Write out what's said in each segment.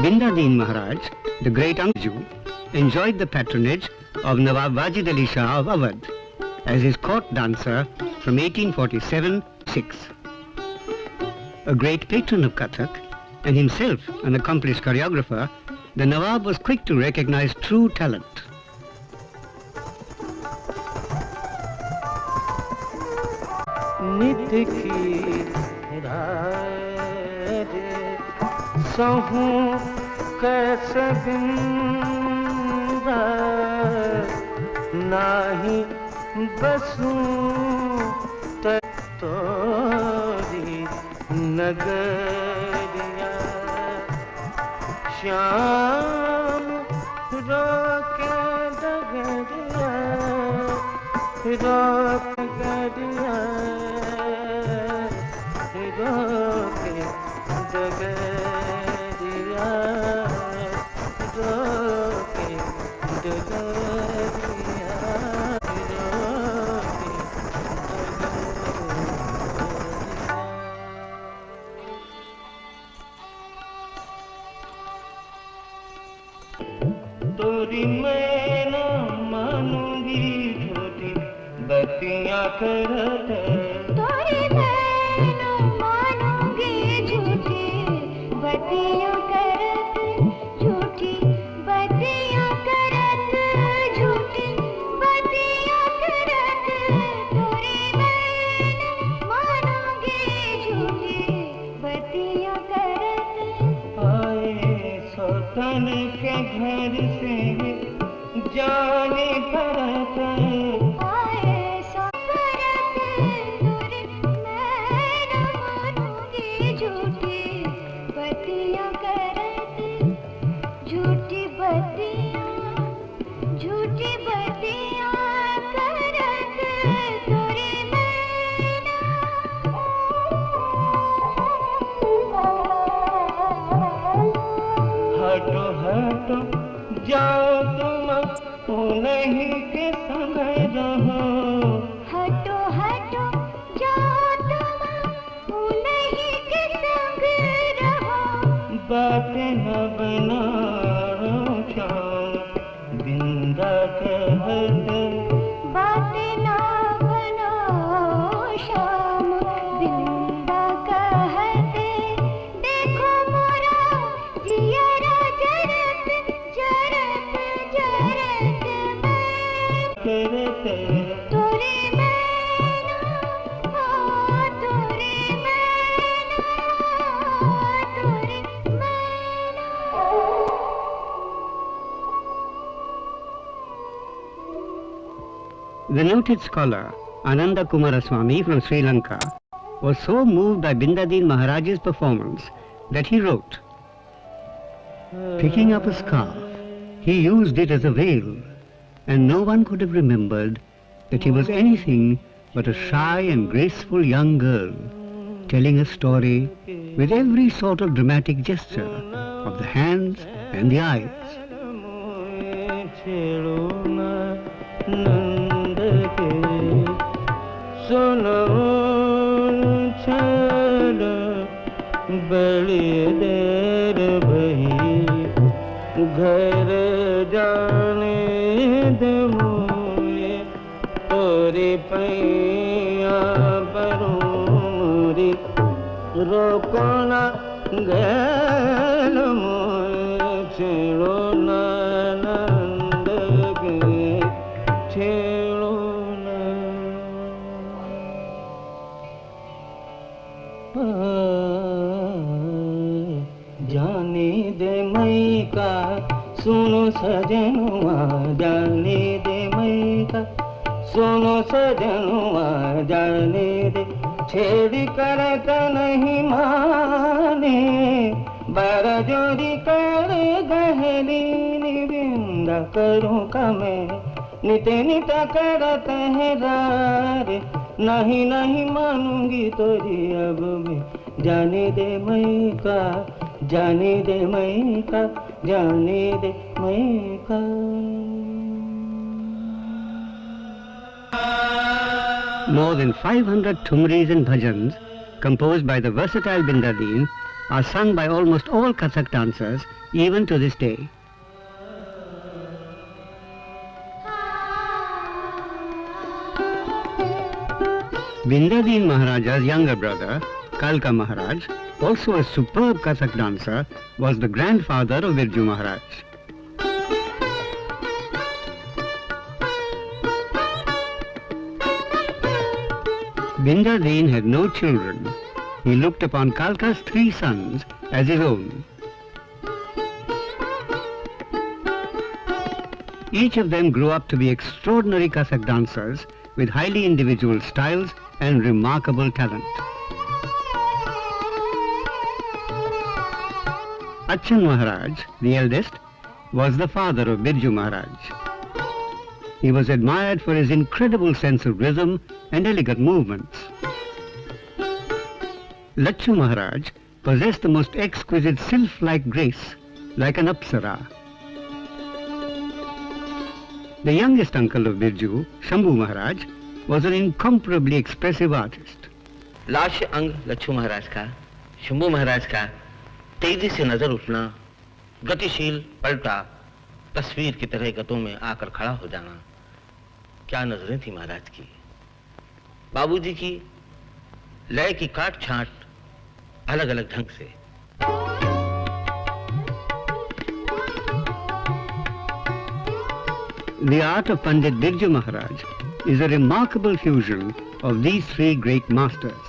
Bindadeen Maharaj, the great Jew, enjoyed the patronage of Nawab Wajid Ali Shah of Awadh as his court dancer from 1847-6. A great patron of Kathak and himself an accomplished choreographer, the Nawab was quick to recognize true talent. सहूं कैसे बिंदा नाही बसूं तोरी नगरिया श्याम रोके डगरिया रोक गरिया रोके डगरिया रोके डगरिया रोके तोरी मैं न मानूंगी झूठी बत्तियां करते तोरी मैं न मानूंगी झूठी बत्तियां करत झूठी बत्तियां करत झूठी बत्तियां करत तोरी मैं न मानूंगी झूठी बत्तियां करत आए सौतन के घर से जाने भरत आए सो करत तोरी मैं न मानूंगी झूठी बत्तियां करत झूठी बत्तियां करत तोरी हटो हटो जाओ तुम उन्हीं के संग रहो हटो हटो जाओ तुम उन्हीं के संग रहो बातें न बनाओ शाम बिंदा कहते बातें ना बनाओ शाम बिंदा कहते देखो मोरा जियरा जरत जरत जरत करते तोरी मैना तोरी मैना तोरी मैना The noted scholar Ananda Kumaraswamy from Sri Lanka was so moved by Bindadeen Maharaj's performance that he wrote, picking up a scarf, he used it as a veil, and no one could have remembered that he was anything but a shy and graceful young girl, telling a story with every sort of dramatic gesture of the hands and the eyes. सुनो छल बड़ी देर भई घर जाने दे मोरे तोरी पैया परूरी रोको ना गैल मोए छेड़ो ना नंद के छेड़ो जाने दे मई का सुनो सजनुआ जाने दे मई का सुनो सजनुआ जाने दे छेड़ करत नहीं माने बरजोरी कर गहरी निबिंदा करूं का मैं नित नित करत है रारे नहीं नहीं मानूंगी तोरी अब मैं जाने दे मई का जाने दे मई का जाने दे मई का More than 500 thumris and bhajans composed by the versatile Bindadeen are sung by almost all Kathak dancers even to this day. Vindadin Maharaja's younger brother, Kalka Maharaj, also a superb Kathak dancer, was the grandfather of Birju Maharaj. Vindadin had no children. He looked upon Kalka's 3 sons as his own. Each of them grew up to be extraordinary Kathak dancers with highly individual styles and remarkable talent. Achan Maharaj, the eldest, was the father of Birju Maharaj. He was admired for his incredible sense of rhythm and elegant movements. Lachu Maharaj possessed the most exquisite sylph-like grace, like an apsara. The youngest uncle of Birju, Shambhu Maharaj, was an incomparably expressive artist. लाश अंग लच्छू महाराज का, शंभू महाराज का तेजी से नजर उठना, गतिशील पलटा, तस्वीर की तरह गतों में आकर खड़ा हो जाना, क्या नजरें थी महाराज की। बाबूजी की लय की काट छांट अलग अलग ढंग से। The art of Pandit Birju Maharaj is a remarkable fusion of these 3 great masters.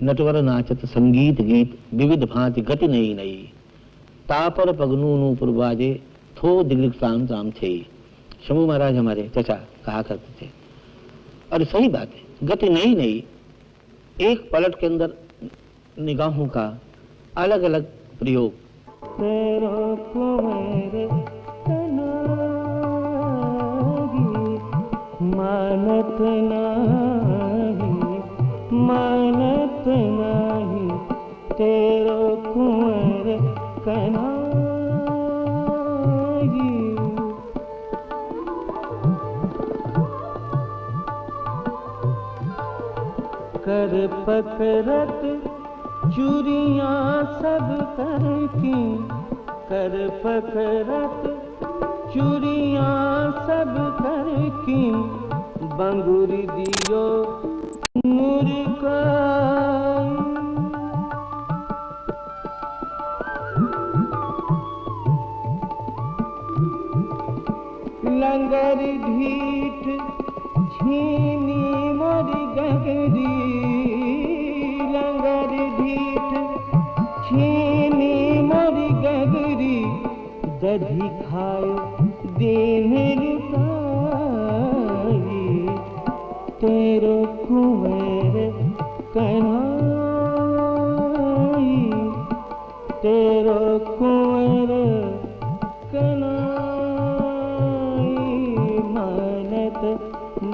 Natwar नाचत संगीत गीत विविध भांति गति नई नई, तापर पगनू नूपुर बाजे थो दिग्लिक साम साम थे। शंभू महाराज हमारे चचा कहा करते थे, और सही बात है, गति नई नई, एक पलट के अंदर निगाहों का अलग अलग प्रयोग। मानत नाही मानत नाही तेरो कुंवर कनाई। कर पकड़त चूरियां सब करती, कर पकड़त चूरियां सब करती, बंगुरी दियो मुर्गाई। लंगर ढीठ छीनी मोरी गगरी, लंगर ढीठ छीनी मोरी गगरी, दधी खायो दिन रुकाई। तेरो कुंवर कनाई, तेरो कुंवर कनाई। मानत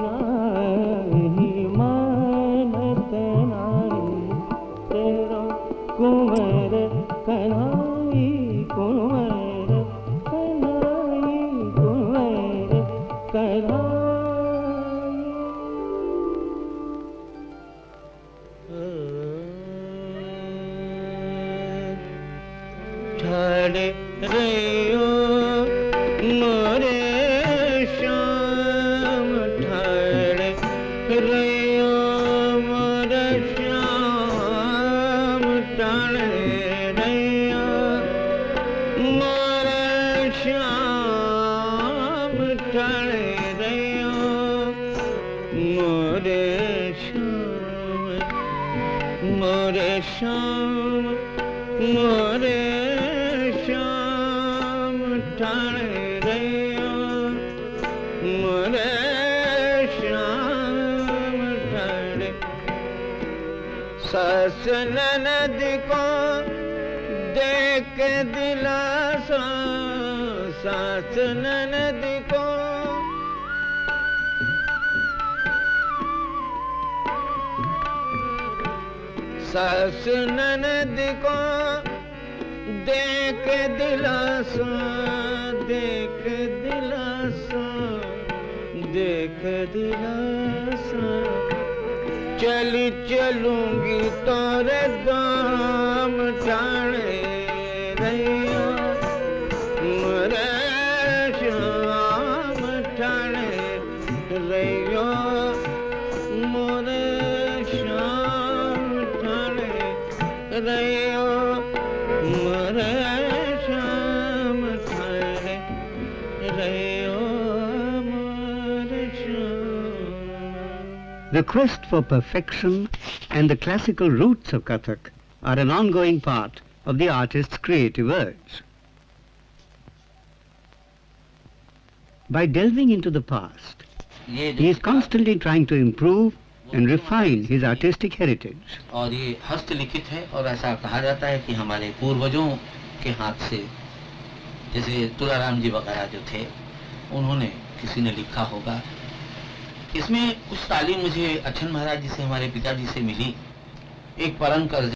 नाही मानत नाही तेरो कुंवर कनाई, कुंवर कनाई, कुंवर कनाई। ठाणे रहियो मोरे श्याम ठाणे रहियो मोरे श्याम ठाणे रहियो मोरे श्याम ठाणे रहियो मोरे श्याम मोरे श्याम मोरे श्याम ठाणे रहियो मोरे श्याम ठाणे सास ननद को देख दिलासा सास ननद को सास ननद को देख दिलासा देख दिलासा देख दिलासा चली चलूंगी तोरे दाम ठाणे रहियो मोरे श्याम ठाणे रहियो मोरे श्याम ठाणे रहियो मोरे श्याम ठाणे रहियो मोरे Shyam. The quest for perfection and the classical roots of Kathak are an ongoing part of the artist's creative urge. By delving into the past, he is constantly trying to improve and refine his artistic heritage. और ये हस्तलिखित है और ऐसा कहा जाता है कि हमारे पूर्वजों के हाथ से, जैसे तुलाराम जी वगैरह जो थे, उन्होंने किसी ने लिखा होगा। इसमें कुछ तालीम मुझे अच्छन महाराज जी से, हमारे पिताजी से मिली। एक परम कर्ज